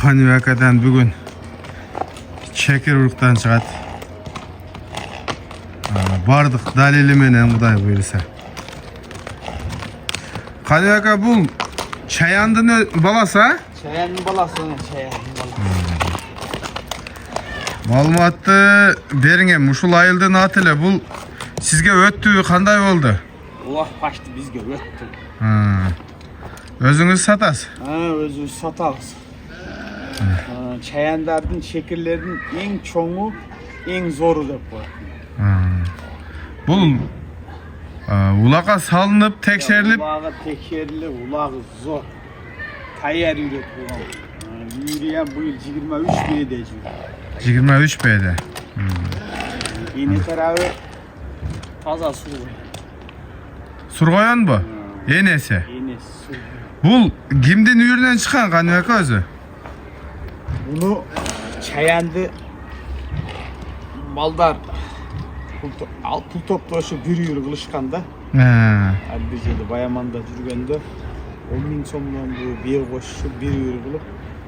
Kanivakadan bugün Çekiruruk'tan çıkat. Bardık dalili menen Kuday buyursa. Kanivaka bu Çayandın balası ha? Çayandın balası, çayandın balası. Malumatты беріңе, ушул айылдын аты эле бул сизге өттүбү, кандай болду? Allah başta bizge öttü. Өзүңүз сатасыз? Özümüz satarız. Çayandardın şekillerinin en çoğu, en zoru dep var. Bul улакка салынып, текшерилип, Ulağı tekşerili, ulağı zor. Tayyar üret bulan. Yürüyen bu yıl 23 beyde jiyor. 23 B'de. Yeni tarafı fazla su. Surgoyon bu? Enesi. Yeni su. Bul kimdin үйүрүнөн чыккан Каныбек өзү? Bunu çayandı baldar pul toplaşıp bir yıl kılışkanda Albizede Bayaman'da жүргөндө 10.000 so'mdan bu bir koşu bir yıl kılıp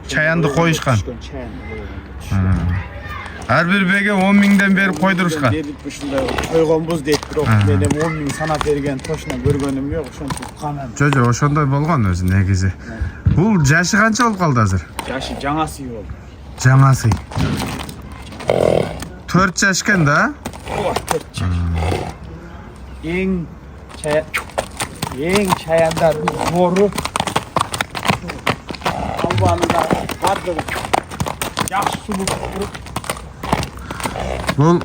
Çayandı koyuşkan. Her bir bege 10.000'den beri koyduruşkan. Dedik bu şunda koygonbuz deyip bирок менен 10.000 sana bergen toşuna görgөнüm yok, ошентип канам. Жо, ошондой болгон өзү негизи. Бул жашы канча болуп калды азыр? Жашы жаңасы болду. Жаңасы. 4 жаш экен да? Ооба, 4 жаш. Эң чаяндардын зору албанында бардыгы жакшы сулуу туруп. Бул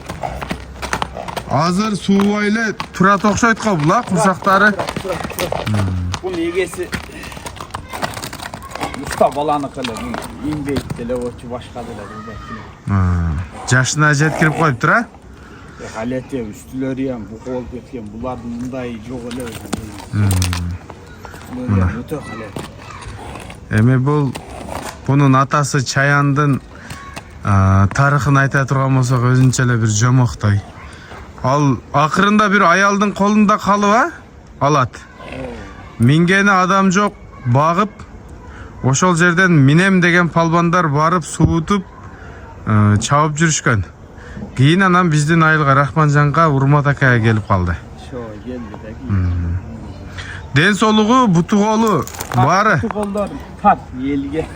азыр суубай эле турат окшойт го бул, курсактары. Бунун эгеси Mustafa balanыкы эле, имбейт эле болчу, башка деле. Жашына жеткирип коюптур а? Алете үстүлөрү ham бук болуп кеткен. Булардын мындай жок эле өзү. Өтө халет. Эми бунун атасы Чаяндын тарыхын айта турган болсок өзүнчө эле бир жомоктой. Ал акырында бир аялдын колунда калып алат. Мингени адам жок, багып, ошол жерден минем деген палбандар барып суутуп, чабып жүрүшкөн. Кийин анан биздин айылга Рахманжанга Урмат акая келип калды. Шо, келди да. Ден соолугу, буту колу баары. Буту колдор тат элге.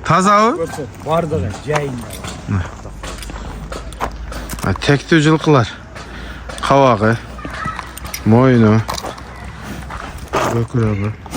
Тазабы? Бардыгы жайында. Тектүү жылкылар. Кабагы, моюну, бөкүрөгү.